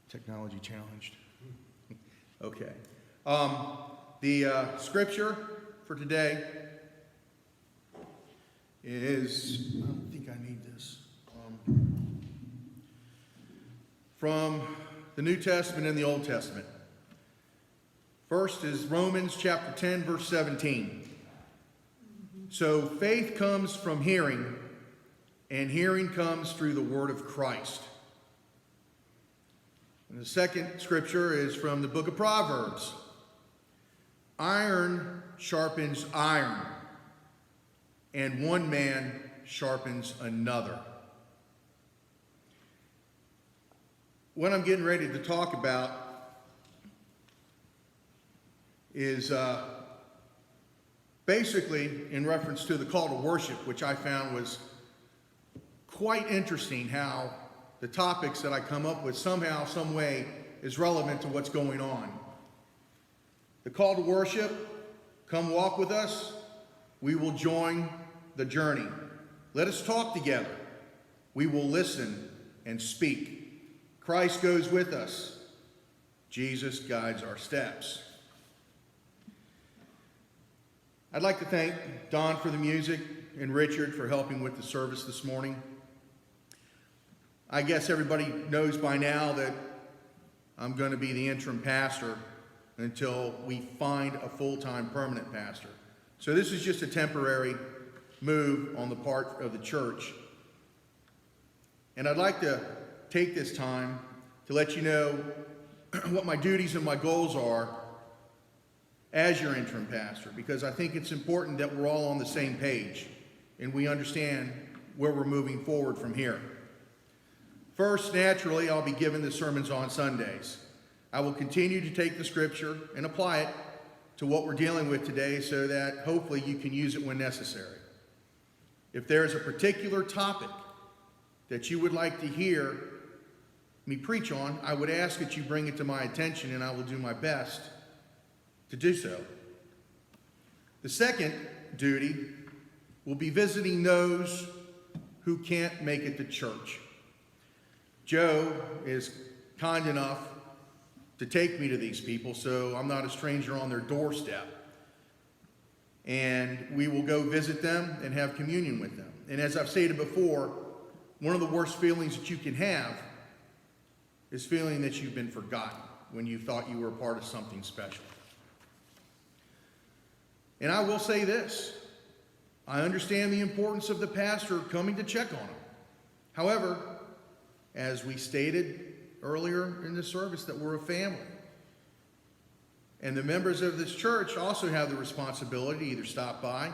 Technology challenged. Okay. The scripture for today is, I don't think I need this, from the New Testament and the Old Testament. First is Romans chapter 10, verse 17. So faith comes from hearing, and hearing comes through the word of Christ. And the second scripture is from the book of Proverbs. Iron sharpens iron, and one man sharpens another. What I'm getting ready to talk about is basically in reference to the call to worship, which I found was quite interesting, how the topics that I come up with somehow, some way is relevant to what's going on. The call to worship, come walk with us. We will join the journey. Let us talk together. We will listen and speak. Christ goes with us. Jesus guides our steps. I'd like to thank Don for the music and Richard for helping with the service this morning. I guess everybody knows by now that I'm going to be the interim pastor until we find a full-time permanent pastor. So this is just a temporary move on the part of the church. And I'd like to take this time to let you know what my duties and my goals are as your interim pastor, because I think it's important that we're all on the same page and we understand where we're moving forward from here. First, naturally, I'll be giving the sermons on Sundays. I will continue to take the scripture and apply it to what we're dealing with today so that hopefully you can use it when necessary. If there is a particular topic that you would like to hear me preach on, I would ask that you bring it to my attention, and I will do my best to do so. The second duty will be visiting those who can't make it to church. Joe is kind enough to take me to these people, so I'm not a stranger on their doorstep. And we will go visit them and have communion with them. And as I've stated before, one of the worst feelings that you can have is feeling that you've been forgotten when you thought you were a part of something special. And I will say this, I understand the importance of the pastor coming to check on them. However, as we stated earlier in the service, that we're a family. And the members of this church also have the responsibility to either stop by,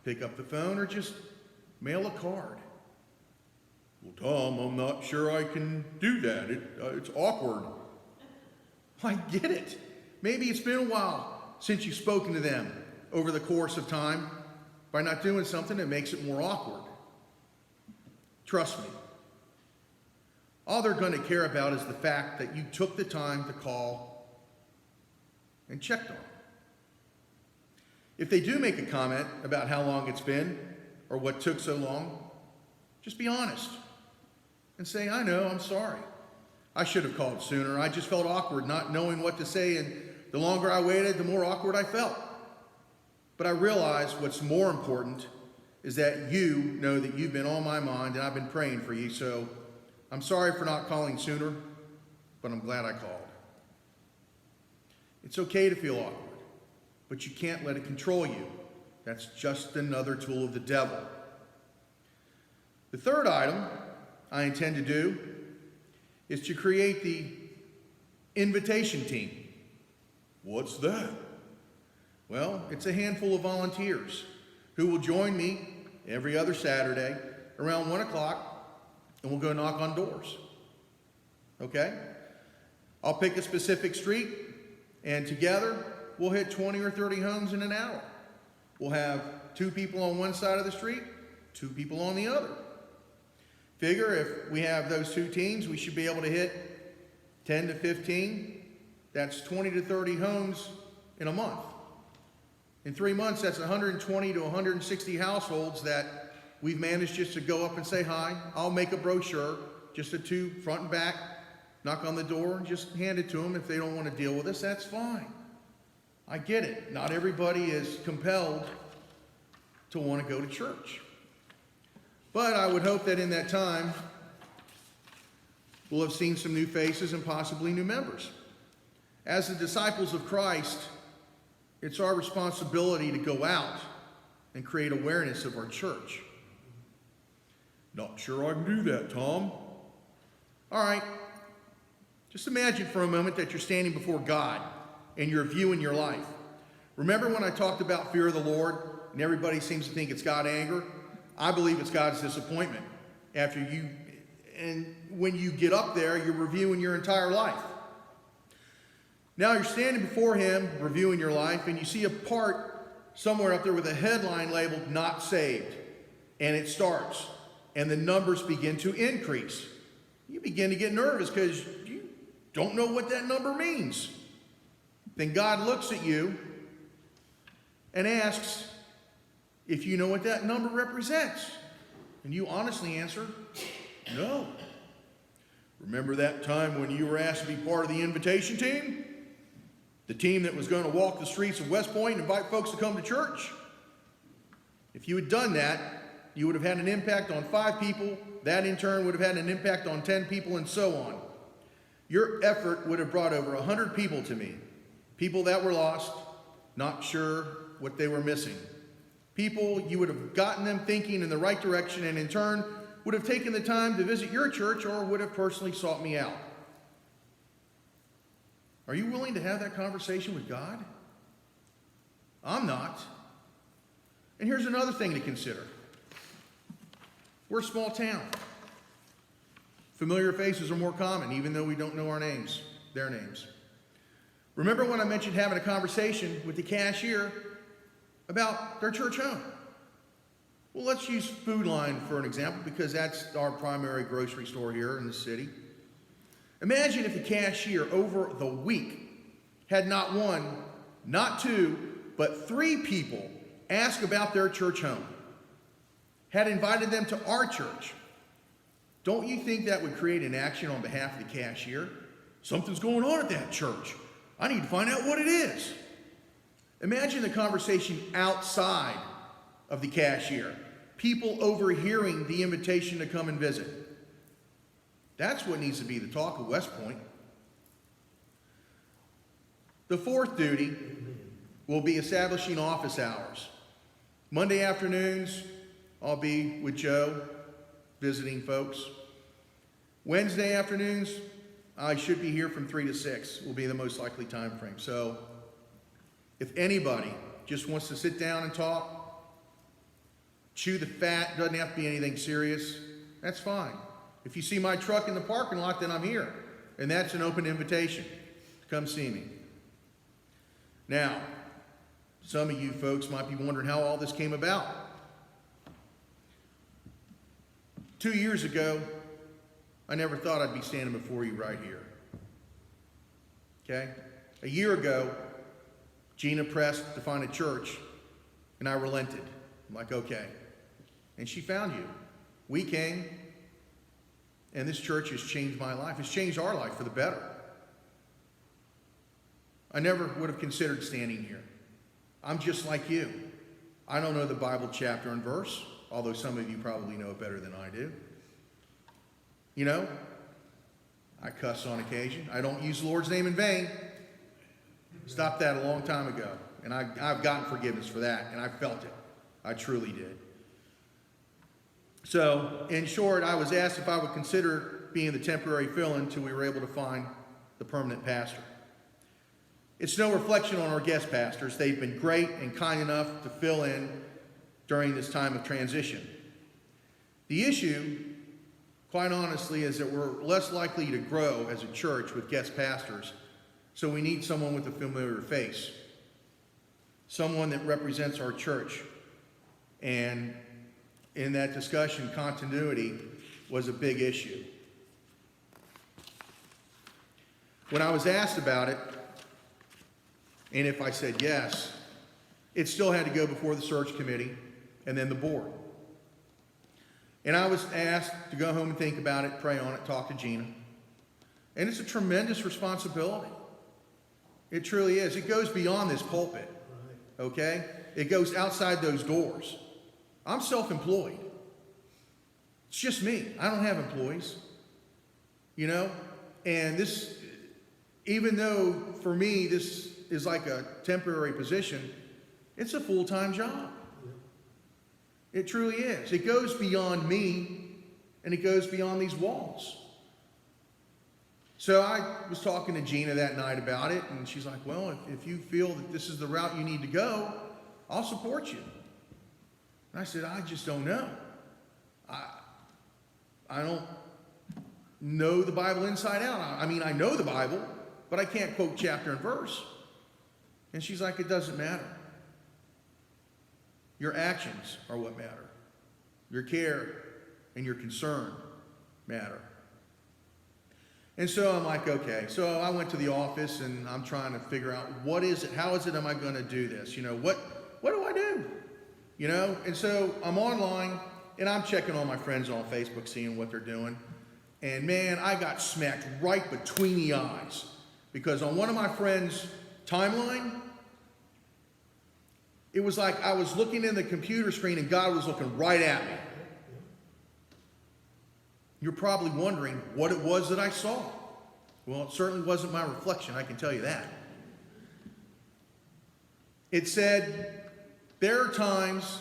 pick up the phone, or just mail a card. Well, Tom, I'm not sure I can do that. It's awkward. I get it. Maybe it's been a while since you've spoken to them over the course of time. By not doing something, it makes it more awkward. Trust me. All they're going to care about is the fact that you took the time to call and checked on them. If they do make a comment about how long it's been or what took so long, just be honest and say, I know, I'm sorry. I should have called sooner. I just felt awkward not knowing what to say, and the longer I waited, the more awkward I felt. But I realize what's more important is that you know that you've been on my mind and I've been praying for you, so I'm sorry for not calling sooner, but I'm glad I called. It's okay to feel awkward, but you can't let it control you. That's just another tool of the devil. The third item I intend to do is to create the invitation team. What's that? Well, it's a handful of volunteers who will join me every other Saturday around 1 o'clock, and we'll go knock on doors. Okay? I'll pick a specific street, and together we'll hit 20 or 30 homes in an hour. We'll have 2 people on one side of the street, 2 people on the other. Figure if we have those 2 teams, we should be able to hit 10 to 15. That's 20 to 30 homes in a month. In 3 months, that's 120 to 160 households that we've managed just to go up and say hi. I'll make a brochure, just a 2 front and back, knock on the door and just hand it to them. If they don't want to deal with us, that's fine. I get it. Not everybody is compelled to want to go to church. But I would hope that in that time, we'll have seen some new faces and possibly new members. As the disciples of Christ, it's our responsibility to go out and create awareness of our church. Not sure I can do that, Tom. All right. Just imagine for a moment that you're standing before God and you're viewing your life. Remember when I talked about fear of the Lord and everybody seems to think it's God's anger? I believe it's God's disappointment. And when you get up there, you're reviewing your entire life. Now you're standing before him, reviewing your life, and you see a part somewhere up there with a headline labeled "Not Saved." And it starts, and the numbers begin to increase. You begin to get nervous because you don't know what that number means. Then God looks at you and asks if you know what that number represents. And you honestly answer, no. Remember that time when you were asked to be part of the invitation team? The team that was going to walk the streets of West Point and invite folks to come to church? If you had done that, you would have had an impact on 5 people. That in turn would have had an impact on 10 people, and so on. Your effort would have brought over 100 people to me. People that were lost, not sure what they were missing. People, you would have gotten them thinking in the right direction, and in turn would have taken the time to visit your church or would have personally sought me out. Are you willing to have that conversation with God? I'm not. And here's another thing to consider. We're a small town. Familiar faces are more common, even though we don't know our names, their names. Remember when I mentioned having a conversation with the cashier about their church home? Well, let's use Food Line for an example, because that's our primary grocery store here in the city. Imagine if the cashier over the week had not 1, not 2, but 3 people ask about their church home, had invited them to our church. Don't you think that would create an action on behalf of the cashier? Something's going on at that church. I need to find out what it is. Imagine the conversation outside of the cashier. People overhearing the invitation to come and visit. That's what needs to be the talk of West Point. The 4th duty will be establishing office hours. Monday afternoons, I'll be with Joe, visiting folks. Wednesday afternoons, I should be here from 3 to 6, will be the most likely time frame. So if anybody just wants to sit down and talk, chew the fat, doesn't have to be anything serious, that's fine. If you see my truck in the parking lot, then I'm here. And that's an open invitation to come see me. Now, some of you folks might be wondering how all this came about. 2 years ago, I never thought I'd be standing before you right here. Okay? A year ago, Gina pressed to find a church, and I relented. I'm like, okay. And she found you. We came, and this church has changed my life. It's changed our life for the better. I never would have considered standing here. I'm just like you. I don't know the Bible chapter and verse, although some of you probably know it better than I do. You know, I cuss on occasion. I don't use the Lord's name in vain. Stopped that a long time ago. And I've gotten forgiveness for that, and I felt it. I truly did. So, in short, I was asked if I would consider being the temporary fill-in until we were able to find the permanent pastor. It's no reflection on our guest pastors. They've been great and kind enough to fill in during this time of transition. The issue, quite honestly, is that we're less likely to grow as a church with guest pastors, so we need someone with a familiar face, someone that represents our church. And in that discussion, continuity was a big issue. When I was asked about it, and if I said yes, it still had to go before the search committee and then the board. And I was asked to go home and think about it, pray on it, talk to Gina. And it's a tremendous responsibility. It truly is. It goes beyond this pulpit, okay? It goes outside those doors. I'm self-employed. It's just me. I don't have employees, you know? And this, even though for me this is like a temporary position, it's a full-time job. It truly is. It goes beyond me, and it goes beyond these walls. So I was talking to Gina that night about it, and she's like, well, if you feel that this is the route you need to go, I'll support you. And I said, I just don't know. I don't know the Bible inside out. I mean, I know the Bible, but I can't quote chapter and verse. And she's like, it doesn't matter. Your actions are what matter. Your care and your concern matter. And so I'm like, okay. So I went to the office and I'm trying to figure out what is it, how is it am I going to do this? You know, what do I do? You know, and so I'm online and I'm checking on my friends on Facebook, seeing what they're doing. And man, I got smacked right between the eyes because on one of my friends' timeline, it was like I was looking in the computer screen and God was looking right at me. You're probably wondering what it was that I saw. Well, it certainly wasn't my reflection, I can tell you that. It said, there are times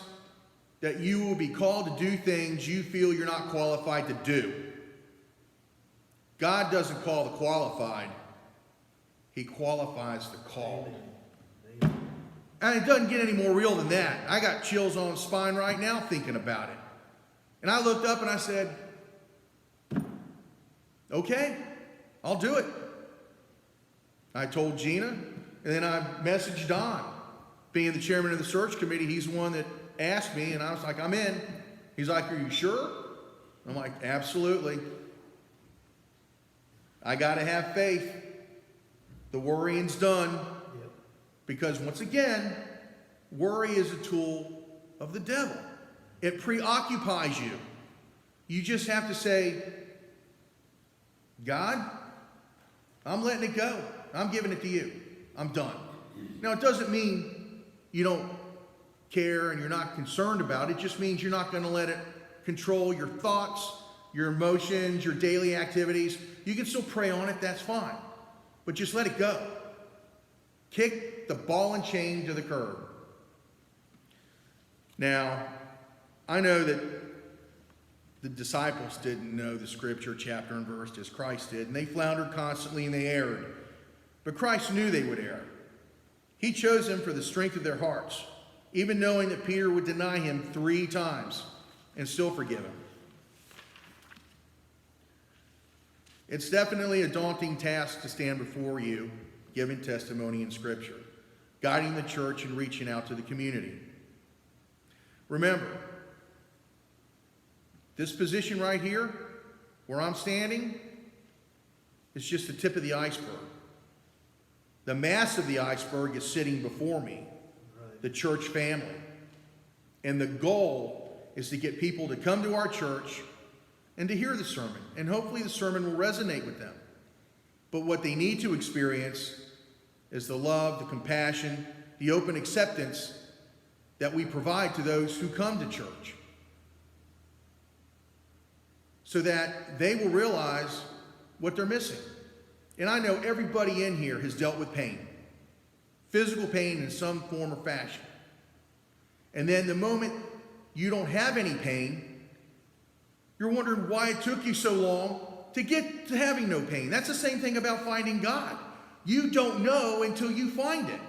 that you will be called to do things you feel you're not qualified to do. God doesn't call the qualified. He qualifies the called. And it doesn't get any more real than that. I got chills on the spine right now thinking about it. And I looked up and I said, okay, I'll do it. I told Gina, and then I messaged Don. Being the chairman of the search committee, he's the one that asked me, and I was like, I'm in. He's like, are you sure? I'm like, absolutely. I got to have faith. The worrying's done. Yep. Because once again, worry is a tool of the devil. It preoccupies you. You just have to say, God, I'm letting it go. I'm giving it to you. I'm done. Now, it doesn't mean you don't care and you're not concerned about it. It just means you're not going to let it control your thoughts, your emotions, your daily activities. You can still pray on it. That's fine. But just let it go. Kick the ball and chain to the curb. Now, I know that the disciples didn't know the scripture, chapter and verse, as Christ did, and they floundered constantly and they erred. But Christ knew they would err. He chose them for the strength of their hearts, even knowing that Peter would deny him 3 times and still forgive him. It's definitely a daunting task to stand before you, giving testimony in Scripture, guiding the church and reaching out to the community. Remember, this position right here, where I'm standing, is just the tip of the iceberg. The mass of the iceberg is sitting before me, the church family. And the goal is to get people to come to our church and to hear the sermon. And hopefully the sermon will resonate with them. But what they need to experience is the love, the compassion, the open acceptance that we provide to those who come to church, so that they will realize what they're missing. And I know everybody in here has dealt with pain, physical pain in some form or fashion. And then the moment you don't have any pain, you're wondering why it took you so long to get to having no pain. That's the same thing about finding God. You don't know until you find it.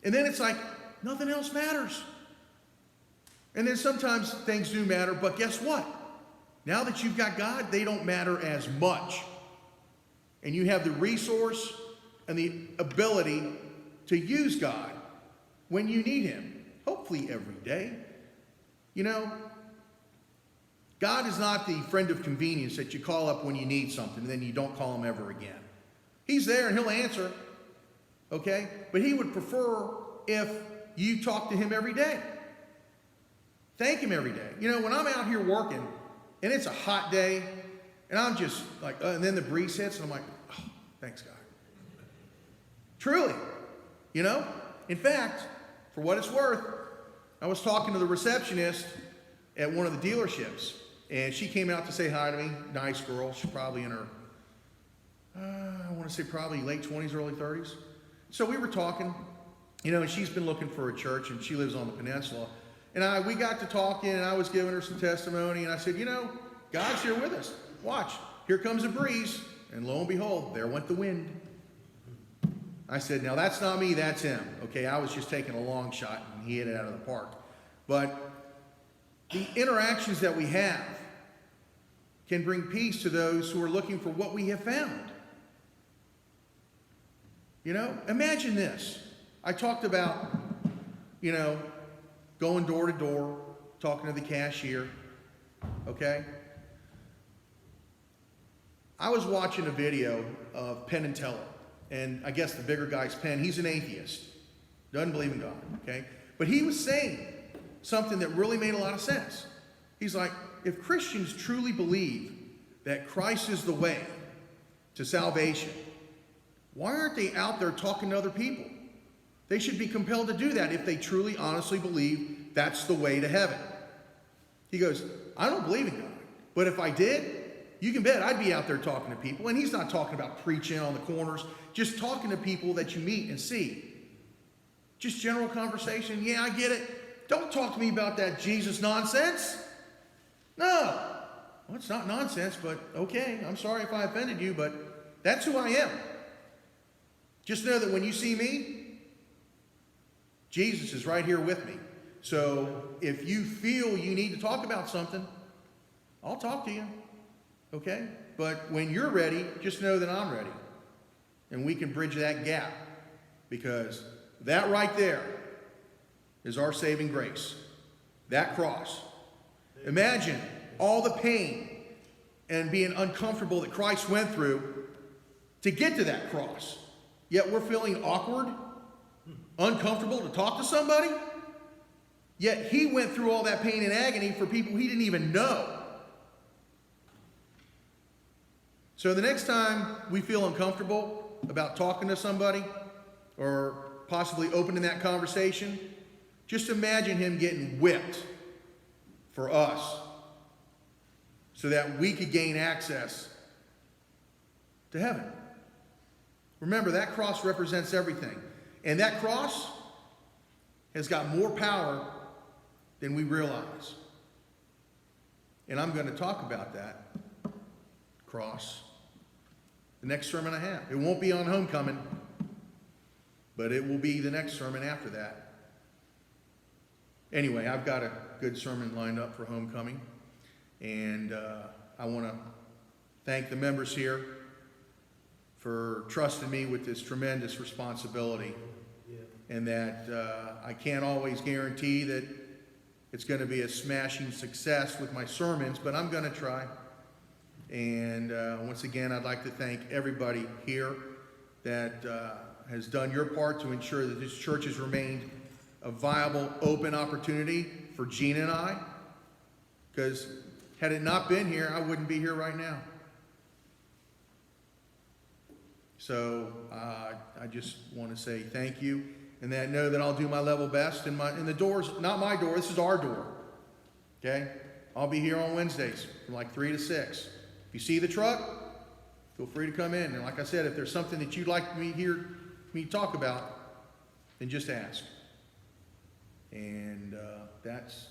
And then it's like, nothing else matters. And then sometimes things do matter, but guess what? Now that you've got God, they don't matter as much. And you have the resource and the ability to use God when you need Him. Hopefully every day. You know, God is not the friend of convenience that you call up when you need something and then you don't call Him ever again. He's there and He'll answer, okay? But He would prefer if you talk to Him every day. Thank Him every day. You know, when I'm out here working and it's a hot day And I'm just like, and then the breeze hits, and I'm like, oh, thanks, God. Truly, you know? In fact, for what it's worth, I was talking to the receptionist at one of the dealerships, and she came out to say hi to me. Nice girl. She's probably in her, I want to say probably late 20s, early 30s. So we were talking, you know, and she's been looking for a church, and she lives on the peninsula. And we got to talking, and I was giving her some testimony, and I said, you know, God's here with us. Watch, here comes a breeze, and lo and behold, there went the wind. I said, now that's not me, that's him. Okay, I was just taking a long shot, and he hit it out of the park. But the interactions that we have can bring peace to those who are looking for what we have found. You know, imagine this. I talked about, you know, going door to door, talking to the cashier, okay? I was watching a video of Penn and Teller, and I guess the bigger guy's Penn, he's an atheist, doesn't believe in God, okay? But he was saying something that really made a lot of sense. He's like, if Christians truly believe that Christ is the way to salvation, why aren't they out there talking to other people? They should be compelled to do that if they truly, honestly believe that's the way to heaven. He goes, I don't believe in God, but if I did, you can bet I'd be out there talking to people. And he's not talking about preaching on the corners, just talking to people that you meet and see. Just general conversation. Yeah, I get it. Don't talk to me about that Jesus nonsense. No. Well, it's not nonsense, but okay. I'm sorry if I offended you, but that's who I am. Just know that when you see me, Jesus is right here with me. So if you feel you need to talk about something, I'll talk to you. Okay? But when you're ready, just know that I'm ready. And we can bridge that gap. Because that right there is our saving grace. That cross. Imagine all the pain and being uncomfortable that Christ went through to get to that cross. Yet we're feeling awkward, uncomfortable to talk to somebody. Yet he went through all that pain and agony for people he didn't even know. So the next time we feel uncomfortable about talking to somebody or possibly opening that conversation, just imagine him getting whipped for us so that we could gain access to heaven. Remember, that cross represents everything. And that cross has got more power than we realize. And I'm going to talk about that cross the next sermon I have. It won't be on homecoming, but it will be the next sermon after that. Anyway, I've got a good sermon lined up for homecoming, and I want to thank the members here for trusting me with this tremendous responsibility, and that I can't always guarantee that it's going to be a smashing success with my sermons, but I'm going to try. And once again, I'd like to thank everybody here that has done your part to ensure that this church has remained a viable, open opportunity for Gina and I. Because had it not been here, I wouldn't be here right now. So I just want to say thank you, and that know that I'll do my level best. And the door's not my door, this is our door. Okay? I'll be here on Wednesdays from like 3 to 6. If you see the truck, feel free to come in. And like I said, if there's something that you'd like me to talk about, then just ask. And that's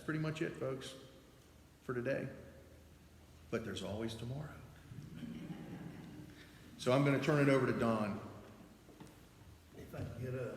pretty much it, folks, for today. But there's always tomorrow. So I'm going to turn it over to Don. If I can get a